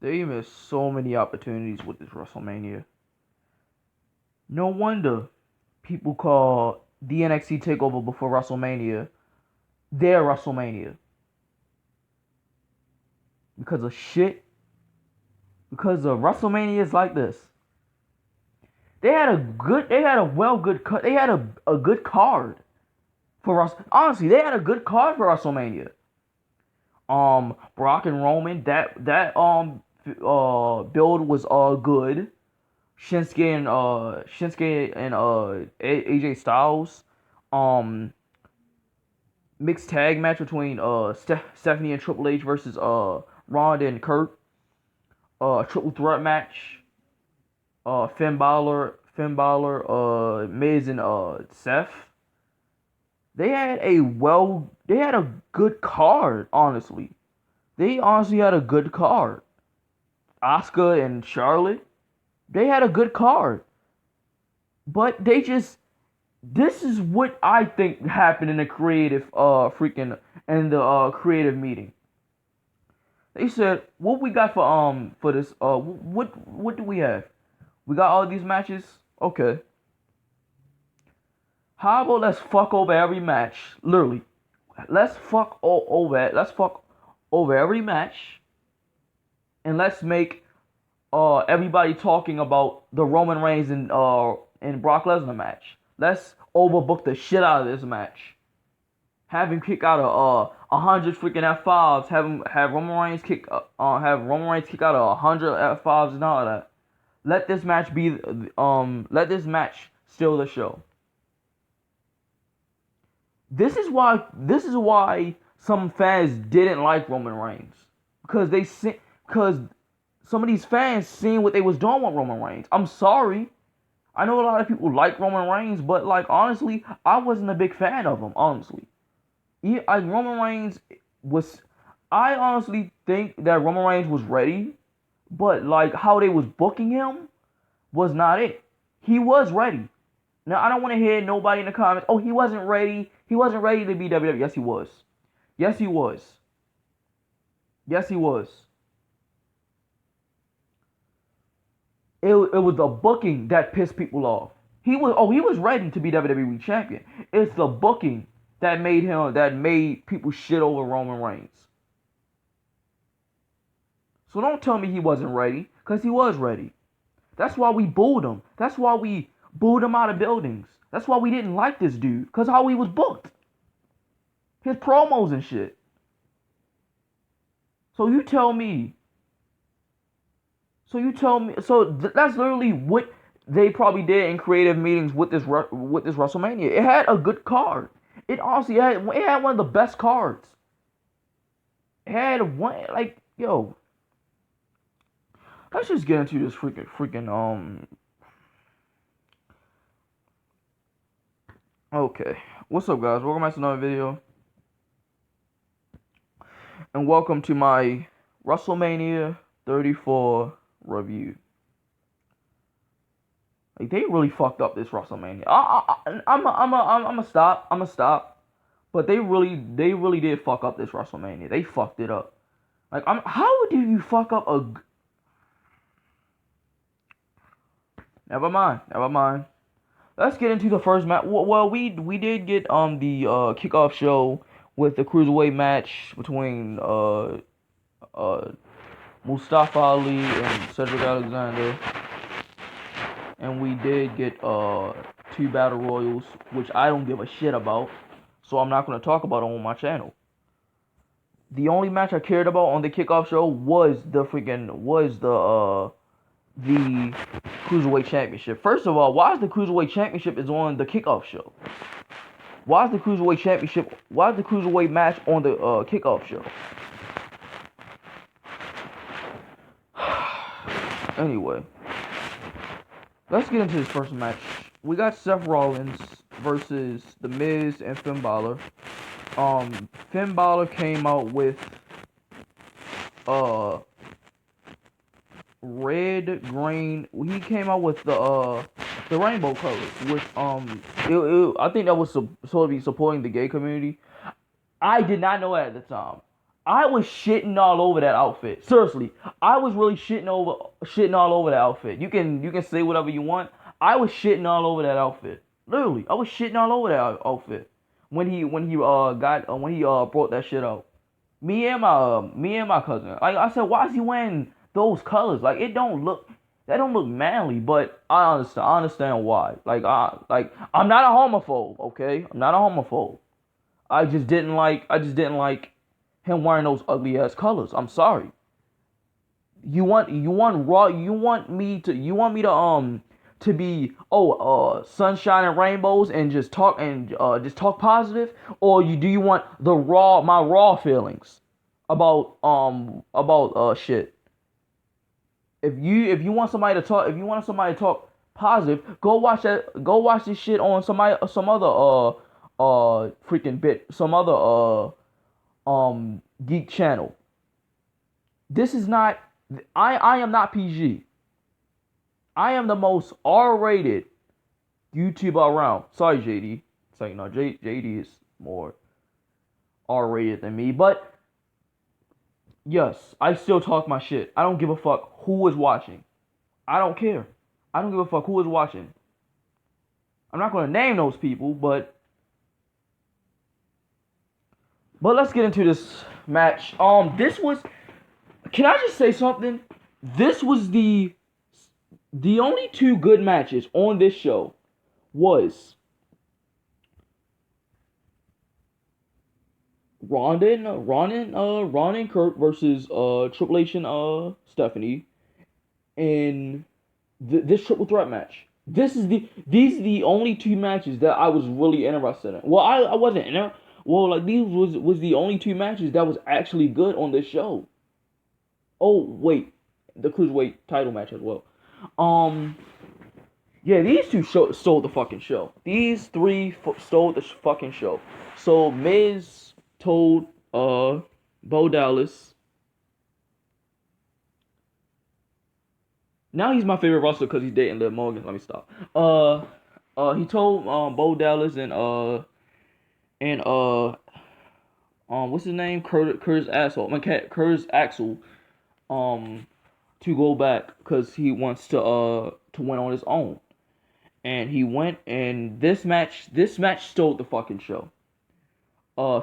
They missed so many opportunities with this WrestleMania. No wonder people call the NXT takeover before WrestleMania their WrestleMania. Because of shit. Because of WrestleManias like this. They had a good card for us. Honestly, they had a good card for WrestleMania. Brock and Roman, that build was good. Shinsuke and AJ Styles, mixed tag match between Stephanie and Triple H versus Ronda and Kurt, triple threat match, Finn Balor, Miz and Seth. They had a good card, honestly. They honestly had a good card. Asuka and Charlotte, they had a good card. But this is what I think happened in the creative creative meeting. They said, what we got for this, what do we have? We got all these matches? Okay. How about let's fuck over every match? Literally. Let's fuck over every match. And let's make everybody talking about the Roman Reigns and Brock Lesnar match. Let's overbook the shit out of this match. Have him kick out 100 freaking F5s. Have Roman Reigns kick out 100 F5s and all that. Let this match steal the show. This is why some fans didn't like Roman Reigns, because some of these fans seen what they was doing with Roman Reigns. I'm sorry. I know a lot of people like Roman Reigns, but honestly, I wasn't a big fan of him, honestly. Roman Reigns was, I honestly think that Roman Reigns was ready, but how they was booking him was not it. He was ready. Now, I don't want to hear nobody in the comments, oh, he wasn't ready. He wasn't ready to be WWE. Yes, he was. Yes, he was. Yes, he was. It was the booking that pissed people off. He was ready to be WWE champion. It's the booking that made people shit over Roman Reigns. So don't tell me he wasn't ready, because he was ready. That's why we booed him. That's why we booed him out of buildings. That's why we didn't like this dude, because how he was booked. His promos and shit. So you tell me. So that's literally what they probably did in creative meetings with this WrestleMania. It had a good card. It honestly had one of the best cards. It had one, yo. Let's just get into this freaking. Okay, what's up, guys? Welcome back to another video, and welcome to my WrestleMania 34 review. They really fucked up this WrestleMania. I'm a stop. But they really did fuck up this WrestleMania. They fucked it up. How do you fuck up a? Never mind. Let's get into the first match. Well, we did get the kickoff show with the cruiserweight match between Mustafa Ali and Cedric Alexander, and we did get 2 battle royals, which I don't give a shit about, so I'm not gonna talk about them on my channel. The only match I cared about on the kickoff show was the Cruiserweight Championship. First of all, why is the Cruiserweight Championship is on the kickoff show? Why is the Cruiserweight match on the kickoff show? Anyway, let's get into this first match. We got Seth Rollins versus The Miz and Finn Balor. Finn Balor came out with red, green. He came out with the rainbow colors, which I think that was supposed to be supporting the gay community. I did not know that at the time. I was shitting all over that outfit. Seriously, I was really shitting all over that outfit. You can say whatever you want. I was shitting all over that outfit. Literally, I was shitting all over that outfit when he brought that shit out. Me and my cousin. Like I said, why is he wearing those colors? Like that don't look manly. But I understand why. I'm not a homophobe. Okay, I'm not a homophobe. I just didn't like him wearing those ugly ass colors. I'm sorry. You want me to be sunshine and rainbows and just talk positive, or do you want my raw feelings about shit. If you want somebody to talk positive, go watch this shit on some other freaking bit some other geek channel. This is not. I am not PG. I am the most R-rated YouTuber around. Sorry, JD. It's like no, JD is more R-rated than me, but yes, I still talk my shit. I don't give a fuck who is watching. I don't care. I don't give a fuck who is watching. I'm not gonna name those people, but let's get into this match. This was. Can I just say something? This was the only two good matches on this show was Ron and Kurt versus Triple H and Stephanie in this triple threat match. These are the only two matches that I was really interested in. Well, I wasn't in there. Well, like these was the only two matches that was actually good on this show. Oh wait, the cruiserweight title match as well. Um, yeah, these two stole the fucking show. These three stole the fucking show. So Miz told Bo Dallas. Now he's my favorite wrestler because he's dating Liv Morgan. Let me stop. He told Bo Dallas and what's his name? Curtis Axel. Curtis Axel. To go back because he wants to win on his own, and he went. And this match stole the fucking show.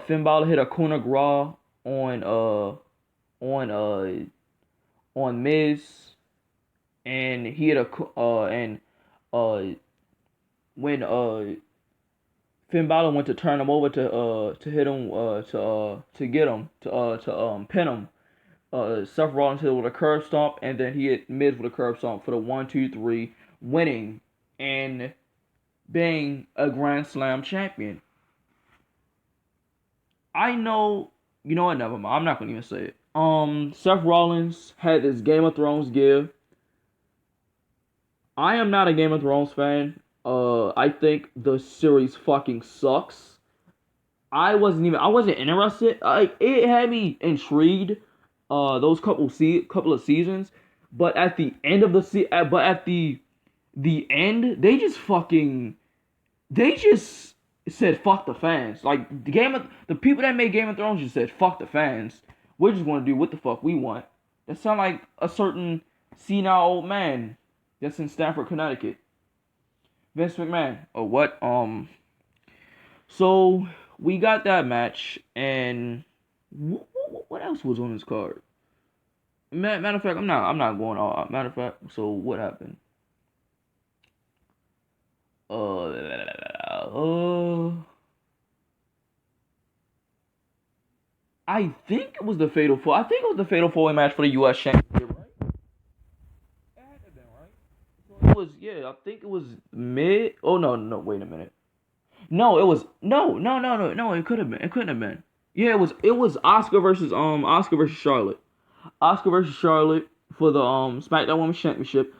Finn Balor hit a coup de grace on Miz, and he hit and when Finn Balor went to turn him over to hit him to get him to pin him. Seth Rollins hit with a curb stomp, and then he hit Miz with a curb stomp for the 1-2-3, winning and being a Grand Slam champion. I know, you know what? Never mind. I'm not gonna even say it. Seth Rollins had this Game of Thrones gear. I am not a Game of Thrones fan. I think the series fucking sucks. I wasn't interested. It had me intrigued. Those couple of seasons, but at the end of the end, they just said fuck the fans. Like the people that made Game of Thrones just said fuck the fans. We're just gonna do what the fuck we want. That sound like a certain senile old man that's in Stamford, Connecticut. Vince McMahon or what? So we got that match, and what else was on this card? Matter of fact, I'm not going all. Matter of fact, so what happened? I think it was the Fatal Four. I think it was the Fatal Four match for the U.S. Championship, right? It had to have been, right? So it was, yeah. I think it was mid. Oh no, wait a minute. No, it was no. It could have been. It couldn't have been. Yeah, it was Oscar versus Charlotte. Oscar versus Charlotte for the SmackDown Women's Championship.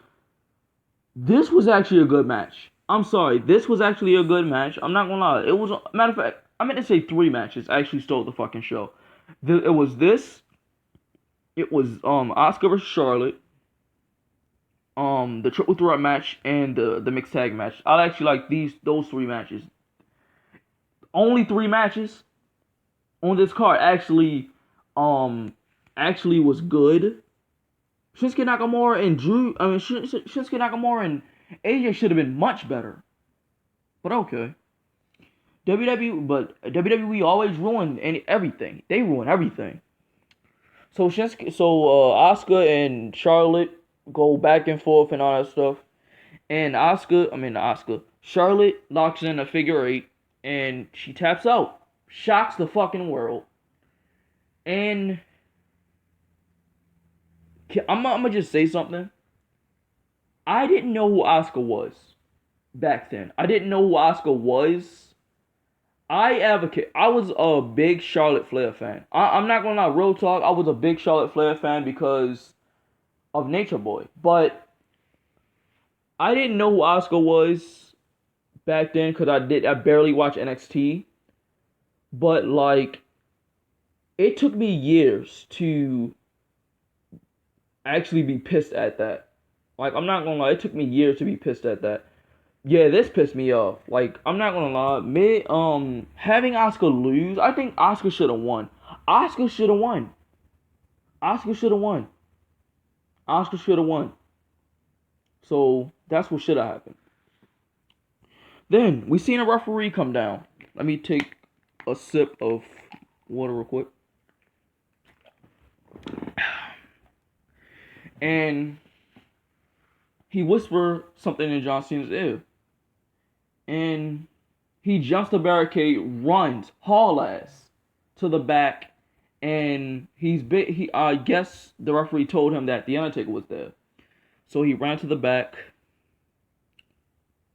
This was actually a good match. I'm sorry, this was actually a good match. I'm not gonna lie. It was, matter of fact, I meant to say three matches actually stole the fucking show. It was this. It was Oscar versus Charlotte. The triple threat match and the mixed tag match. I actually like those three matches. Only three matches on this card actually actually was good. Shinsuke Nakamura and Shinsuke Nakamura and AJ should have been much better. But okay. WWE always ruin everything. They ruin everything. Asuka and Charlotte go back and forth and all that stuff. And Charlotte locks in a figure eight and she taps out. Shocks the fucking world. And I'm gonna just say something. I didn't know who Asuka was back then. I didn't know who Asuka was. I was a big Charlotte Flair fan. I'm not gonna lie, real talk. I was a big Charlotte Flair fan because of Nature Boy. But I didn't know who Asuka was back then because I barely watched NXT. But like, it took me years to actually be pissed at that. Like, I'm not gonna lie, it took me years to be pissed at that. Yeah, this pissed me off. Like, I'm not gonna lie, having Asuka lose, I think Asuka should have won. Asuka should have won. Asuka should have won. Asuka should have won. So that's what should have happened. Then we seen a referee come down. Let me take a sip of water real quick. And he whispered something in John Cena's ear. And he jumps the barricade, runs, haul ass to the back, and I guess the referee told him that the Undertaker was there. So he ran to the back.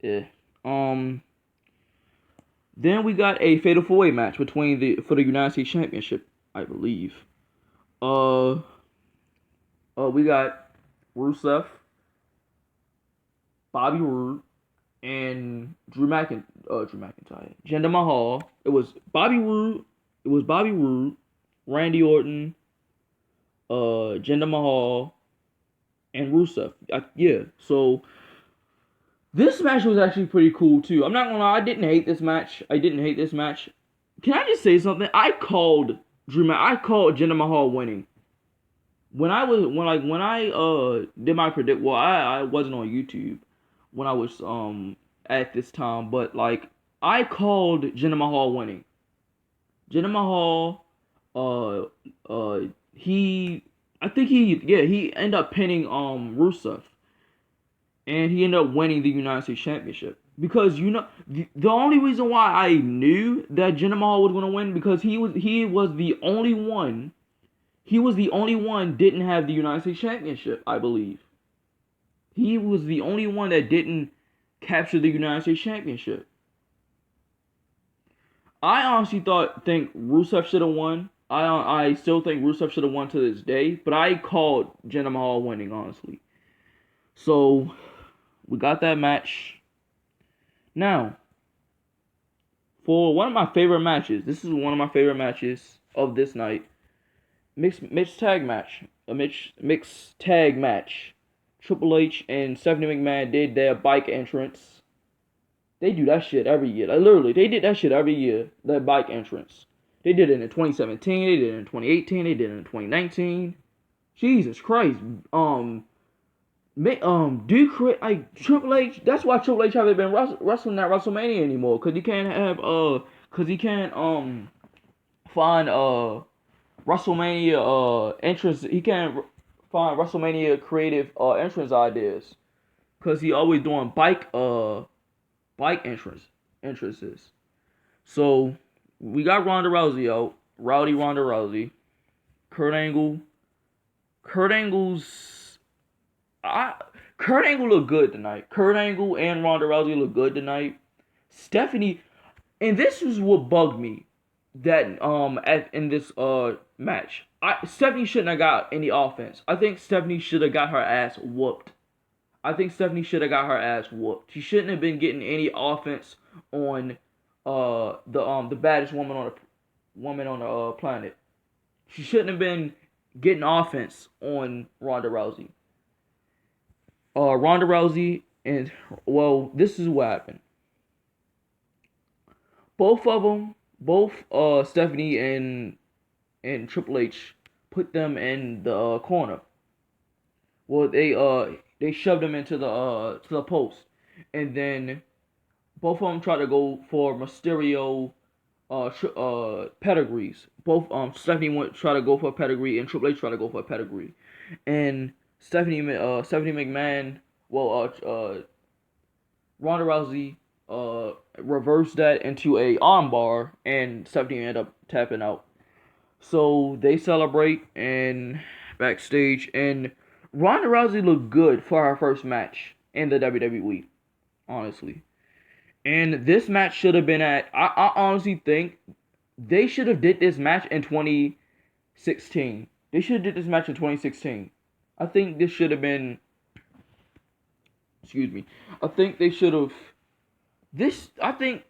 Yeah. Then we got a fatal four-way match for the United States Championship, I believe. We got Rusev, Bobby Roode, and Drew McIntyre. Jinder Mahal. It was Bobby Roode, Randy Orton, Jinder Mahal, and Rusev. Yeah. So this match was actually pretty cool too. I'm not gonna lie, I didn't hate this match. Can I just say something? I called Jinder Mahal winning. When I did my predict, well, I wasn't on YouTube when I was at this time, but like I called Jinder Mahal winning. Jinder Mahal, he ended up pinning Rusev, and he ended up winning the United States Championship. Because the only reason why I knew that Jinder Mahal was gonna win because he was the only one. He was the only one didn't have the United States Championship, I believe. He was the only one that didn't capture the United States Championship. I honestly think Rusev should have won. I still think Rusev should have won to this day, but I called Jinder Mahal winning, honestly. So, we got that match. Now, for one of my favorite matches, this is one of my favorite matches of this night. Mixed tag match. Triple H and Stephanie McMahon did their bike entrance. They do that shit every year. Like, literally, they did that shit every year. Their bike entrance. They did it in 2017. They did it in 2018. They did it in 2019. Jesus Christ. Triple H. That's why Triple H haven't been wrestling at WrestleMania anymore. Cause he can't find WrestleMania entrance. He can't find WrestleMania creative entrance ideas, cause he always doing bike entrances. So we got Ronda Rousey out, Ronda Rousey, Kurt Angle. Kurt Angle looked good tonight. Kurt Angle and Ronda Rousey looked good tonight. Stephanie, and this is what bugged me. That in this match, Stephanie shouldn't have got any offense. I think Stephanie should have got her ass whooped. She shouldn't have been getting any offense on the baddest woman on the planet. She shouldn't have been getting offense on Ronda Rousey. Ronda Rousey and this is what happened. Both Stephanie and and Triple H put them in the corner. Well, they shoved them into the to the post, and then both of them tried to go for Mysterio pedigrees. Both Stephanie went try to go for a pedigree, and Triple H tried to go for a pedigree, and Stephanie McMahon, Ronda Rousey reversed that into a armbar, and Stephanie ended up tapping out. So they celebrate and backstage, and Ronda Rousey looked good for her first match in the WWE, honestly. And this match should have been at. I honestly think they should have did this match in 2016. They should have did this match in 2016. I think this should have been. Excuse me. I think they should have. This I think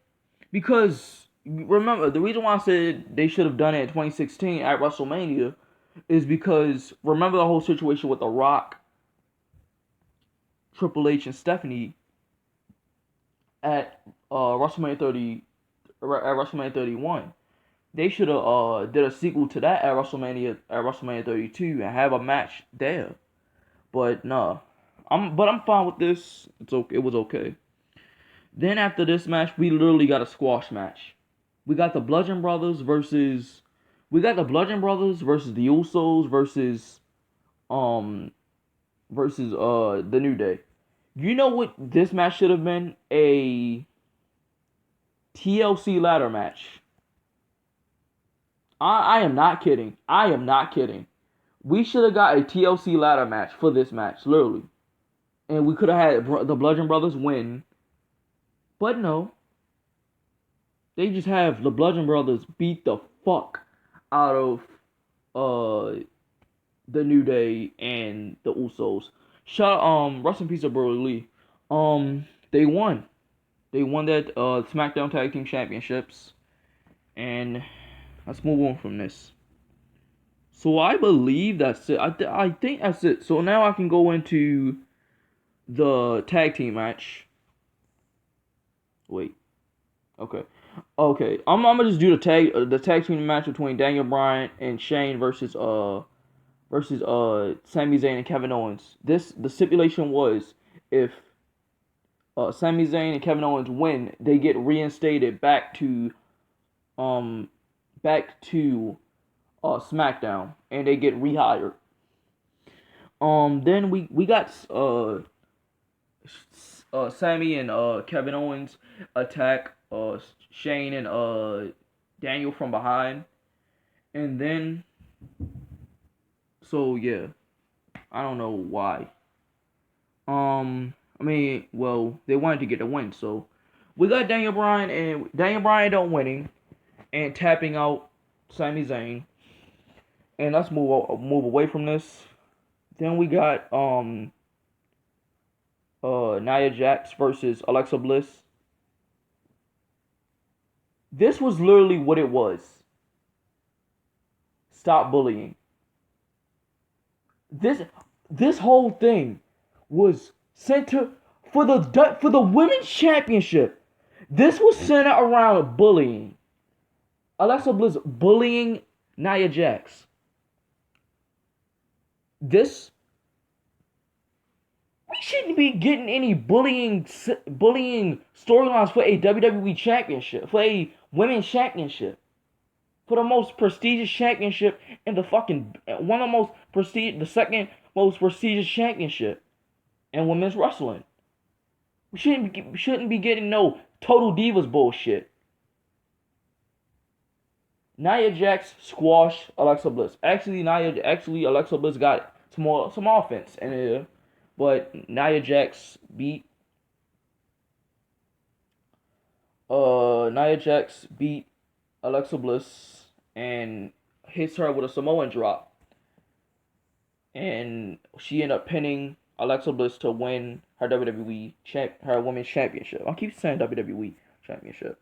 because remember the reason why I said they should have done it in 2016 at WrestleMania is because remember the whole situation with The Rock, Triple H, and Stephanie at WrestleMania 30 at WrestleMania 31. They should have did a sequel to that at WrestleMania 32 and have a match there. But nah, I'm fine with this. It's okay. It was okay. Then after this match, we literally got a squash match. We got the Bludgeon Brothers versus the Usos versus the New Day. You know what this match should have been? A TLC ladder match. I am not kidding. I am not kidding. We should have got a TLC ladder match for this match, literally. And we could have had the Bludgeon Brothers win. But no. They just have the Bludgeon Brothers beat the fuck out of the New Day and the Usos. Rest in peace to Brody Lee. They won. They won that SmackDown Tag Team Championships. And let's move on from this. So I believe that's it. I think that's it. So now I can go into the tag team match. Wait. Okay. I'm gonna just do the tag team match between Daniel Bryan and Shane versus Sami Zayn and Kevin Owens. The stipulation was if Sami Zayn and Kevin Owens win, they get reinstated back to SmackDown and they get rehired. Then we got Sami and Kevin Owens attack Shane and Daniel from behind, and then so yeah, I don't know why. I mean, well, they wanted to get the win, so we got Daniel Bryan don't winning and tapping out Sami Zayn, and let's move away from this. Then we got Nia Jax versus Alexa Bliss. This was literally what it was. Stop bullying. This whole thing was centered for the women's championship. This was centered around bullying. Alexa Bliss bullying Nia Jax. We shouldn't be getting any bullying storylines for a WWE championship, for a women's championship, for the most prestigious championship in the second most prestigious championship in women's wrestling. We shouldn't be getting no Total Divas bullshit. Nia Jax squashed Alexa Bliss. Actually, Alexa Bliss got some offense in it. But Nia Jax beat Alexa Bliss and hits her with a Samoan drop. And she ended up pinning Alexa Bliss to win her her women's championship. I keep saying WWE championship.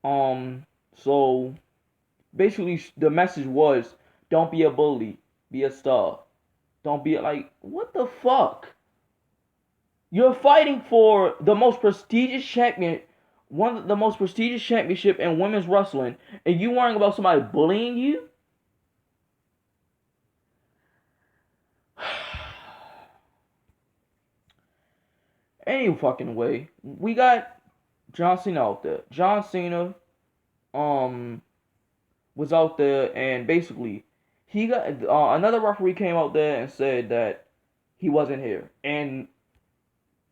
So basically the message was, don't be a bully, be a star. Don't be like, what the fuck? You're fighting for the most prestigious championship in women's wrestling, and you worrying about somebody bullying you? Any fucking way, we got John Cena out there. John Cena um was out there, and basically he got another referee came out there and said that he wasn't here, and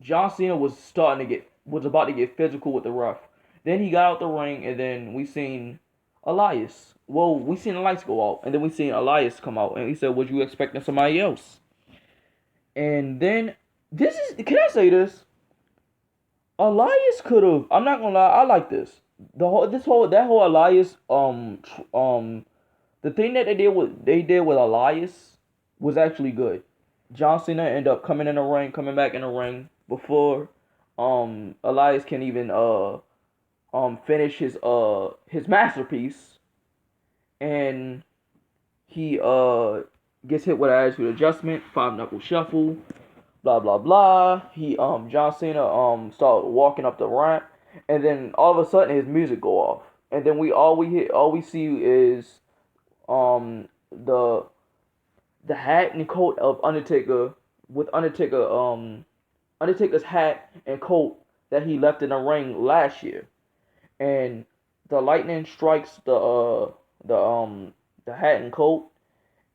John Cena was about to get physical with the ref. Then he got out the ring, and then we seen Elias. Well, we seen the lights go out, and then we seen Elias come out, and he said, "Was you expecting somebody else?" And then this is, can I say this? Elias could have. I'm not gonna lie. I like this. That whole Elias the thing that they did with Elias was actually good. John Cena ended up coming back in the ring before Elias can even finish his masterpiece, and he gets hit with an attitude adjustment, 5 knuckle shuffle, blah blah blah. He John Cena started walking up the ramp, and then all of a sudden his music go off, and then all we see is um the the hat and coat of Undertaker with Undertaker's hat and coat that he left in the ring last year, and the lightning strikes the hat and coat,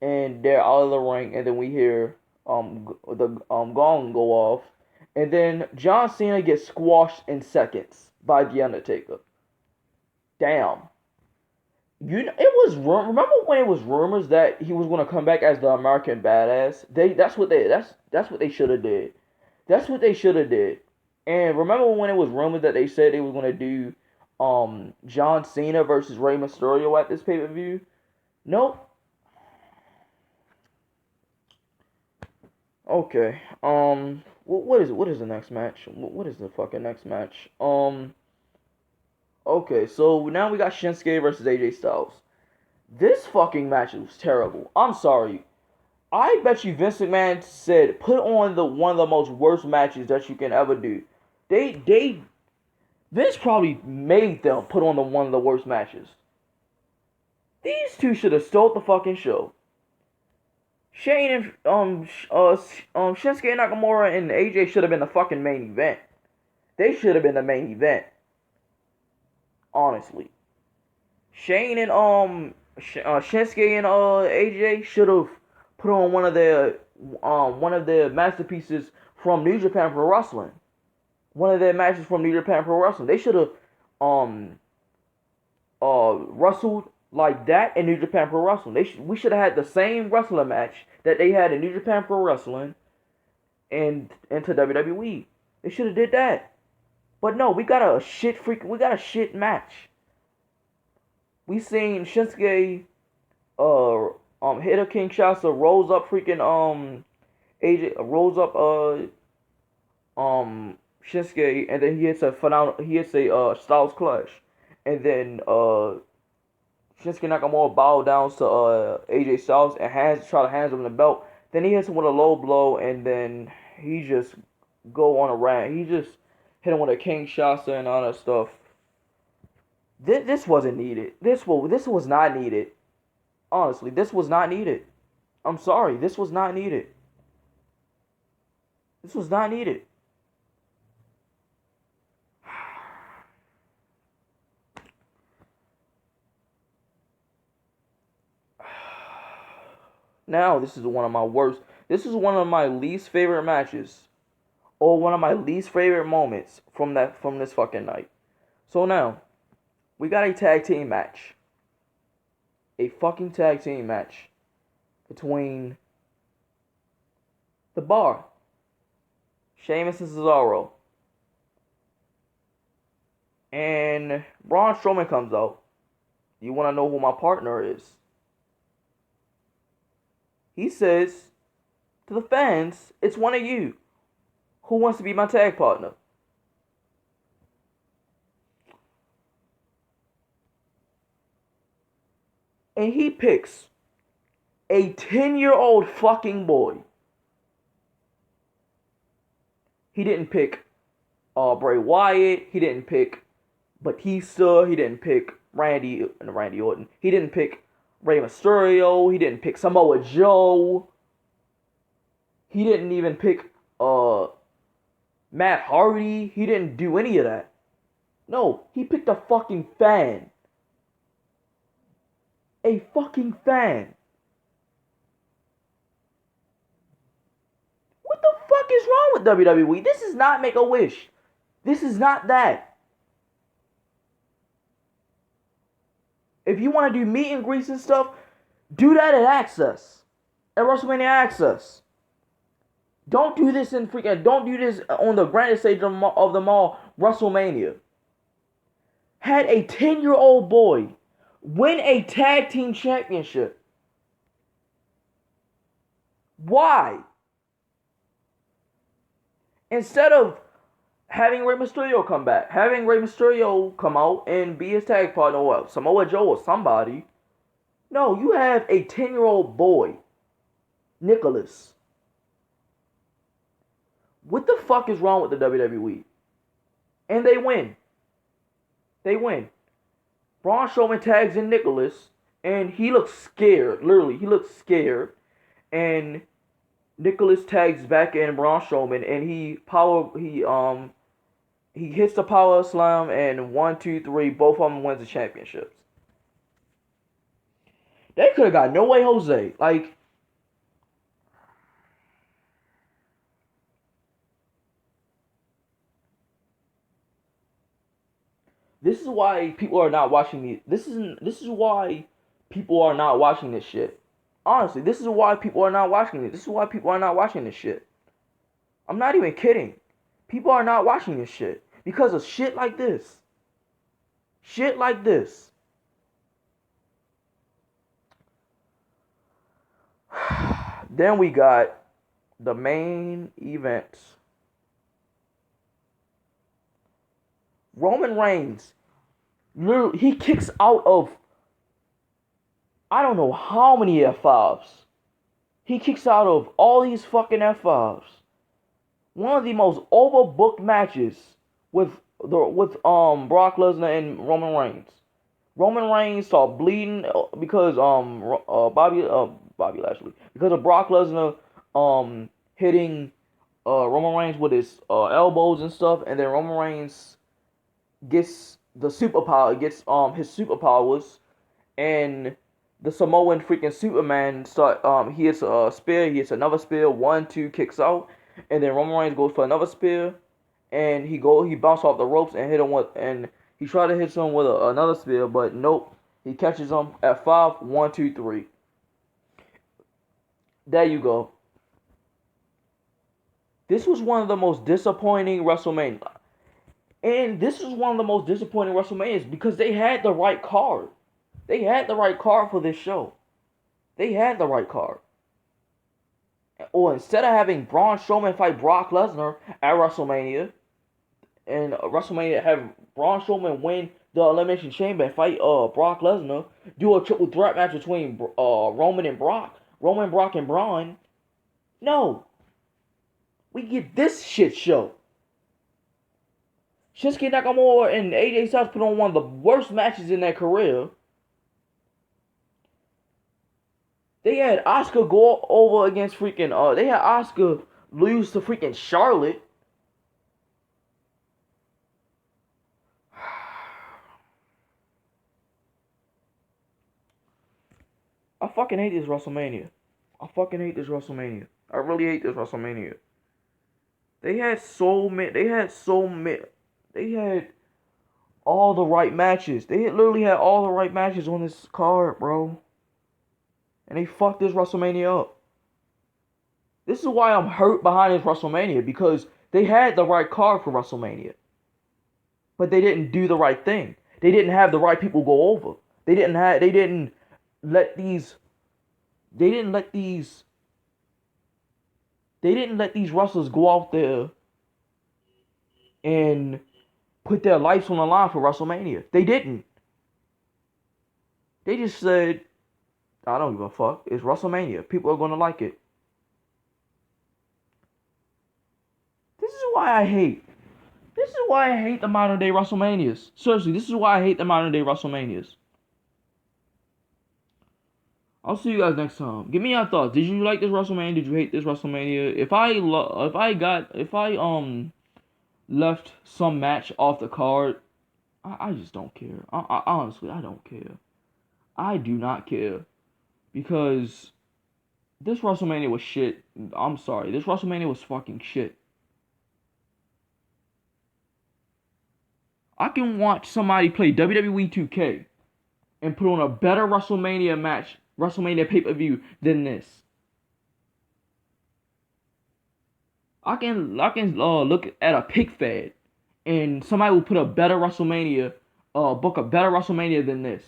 and they're out of the ring, and then we hear the gong go off, and then John Cena gets squashed in seconds by the Undertaker. Damn. Remember when it was rumors that he was gonna come back as the American Badass? That's what they should have did. That's what they should have did. And remember when it was rumored that they said they was gonna do John Cena versus Rey Mysterio at this pay per view? Nope. Okay. What is it? What is the next match? What is the fucking next match? Okay, so now we got Shinsuke versus AJ Styles. This fucking match was terrible. I'm sorry. I bet you Vince McMahon said put on the one of the most worst matches that you can ever do. They Vince probably made them put on one of the worst matches. These two should have stole the fucking show. Shane and Shinsuke Nakamura and AJ should have been the fucking main event. They should have been the main event. Honestly, Shane and Shinsuke and AJ should have put on one of their masterpieces from New Japan Pro Wrestling. One of their matches from New Japan Pro Wrestling. They should have wrestled like that in New Japan Pro Wrestling. We should have had the same wrestler match that they had in New Japan Pro Wrestling and into WWE. They should have did that. But no, we got a shit match. We seen Shinsuke hit a King Shasta, rolls up freaking AJ rolls up Shinsuke, and then he hits a Styles Clutch. And then Shinsuke Nakamura bow down to AJ Styles and try to hands him the belt. Then he hits him with a low blow, and then he just go on a rant. He just hit him with a King Shasta and all that stuff. This wasn't needed. This was not needed. Honestly, this was not needed. I'm sorry, this was not needed. This was not needed. Now, this is one of my worst. This is one of my least favorite matches, or one of my least favorite moments from this fucking night. So now, we got a tag team match. A fucking tag team match between The Bar, Sheamus and Cesaro, and Braun Strowman comes out. You want to know who my partner is? He says to the fans, it's one of you. Who wants to be my tag partner? And he picks a 10-year-old fucking boy. He didn't pick Bray Wyatt. He didn't pick Batista. He didn't pick Randy Orton. He didn't pick Rey Mysterio. He didn't pick Samoa Joe. He didn't even pick Matt Hardy, he didn't do any of that. No, he picked a fucking fan. A fucking fan. What the fuck is wrong with WWE? This is not Make a Wish. This is not that. If you want to do meet and greets and stuff, do that at Access. At WrestleMania Access. Don't do this don't do this on the grandest stage of them all, WrestleMania. Had a 10-year-old boy win a tag team championship. Why? Instead of having Rey Mysterio come back, having Rey Mysterio come out and be his tag partner, or Samoa Joe or somebody. No, you have a 10-year-old boy, Nicholas. What the fuck is wrong with the WWE? And they win. They win. Braun Strowman tags in Nicholas, and he looks scared. Literally, he looks scared. And Nicholas tags back in Braun Strowman, and he hits the power slam, and 1, 2, 3, both of them wins the championships. They could have got No Way Jose. Like, this is why people are not watching these. This is why people are not watching this shit. Honestly, this is why people are not watching it. This is why people are not watching this shit. I'm not even kidding. People are not watching this shit because of shit like this. Shit like this. Then we got the main event. Roman Reigns, literally, he kicks out of I don't know how many F5s. He kicks out of all these fucking F5s. One of the most overbooked matches with Brock Lesnar and Roman Reigns. Roman Reigns started bleeding because Bobby Lashley, because of Brock Lesnar hitting Roman Reigns with his elbows and stuff, and then Roman Reigns gets his superpowers, and the Samoan freaking Superman he hits a spear, he hits another spear, 1, 2, kicks out, and then Roman Reigns goes for another spear, and he bounced off the ropes and hit him and he tried to hit him with another spear, but nope, he catches him at 5, 1, 2, 3. There you go. This was one of the most disappointing WrestleMania. And this is one of the most disappointing WrestleManias because they had the right card. They had the right card for this show. They had the right card. Or instead of having Braun Strowman fight Brock Lesnar at WrestleMania, and WrestleMania have Braun Strowman win the Elimination Chamber and fight Brock Lesnar, do a triple threat match between Roman and Brock, Brock, and Braun. No. We get this shit show. Shinsuke Nakamura and AJ Styles put on one of the worst matches in their career. They had Asuka go over against freaking, they had Asuka lose to freaking Charlotte. I fucking hate this WrestleMania. I fucking hate this WrestleMania. I really hate this WrestleMania. They had all the right matches. They literally had all the right matches on this card, bro. And they fucked this WrestleMania up. This is why I'm hurt behind this WrestleMania, because they had the right card for WrestleMania. But they didn't do the right thing. They didn't have the right people go over. They didn't let these wrestlers go out there and put their lives on the line for WrestleMania. They didn't. They just said, I don't give a fuck. It's WrestleMania. People are going to like it. This is why I hate the modern day WrestleManias. Seriously, this is why I hate the modern day WrestleManias. I'll see you guys next time. Give me your thoughts. Did you like this WrestleMania? Did you hate this WrestleMania? If I left some match off the card, I just don't care. Honestly, I don't care. I do not care because this WrestleMania was shit. I'm sorry. This WrestleMania was fucking shit. I can watch somebody play WWE 2K and put on a better WrestleMania match, WrestleMania pay-per-view than this. I can look at a pick fed and somebody will put a better WrestleMania, book a better WrestleMania than this.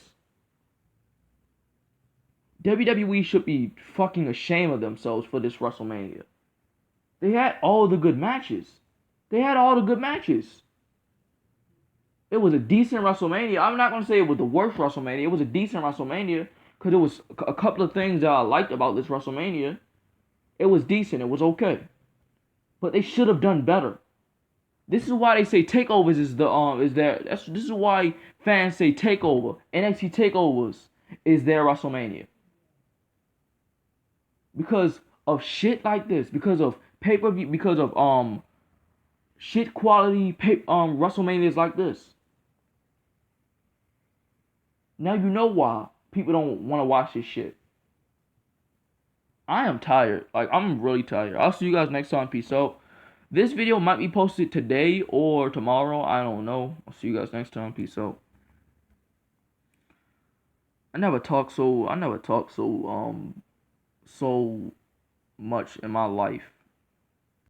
WWE should be fucking ashamed of themselves for this WrestleMania. They had all the good matches. They had all the good matches. It was a decent WrestleMania. I'm not gonna say it was the worst WrestleMania. It was a decent WrestleMania because it was a couple of things that I liked about this WrestleMania. It was decent. It was okay, but they should have done better. This is why they say takeovers this is why fans say takeover NXT takeovers is their WrestleMania because of shit like this, because of pay per view, because of shit quality WrestleManias like this. Now you know why people don't want to watch this shit. I am tired. Like, I'm really tired. I'll see you guys next time. Peace out. This video might be posted today or tomorrow. I don't know. I'll see you guys next time. Peace out. I never talk so so much in my life.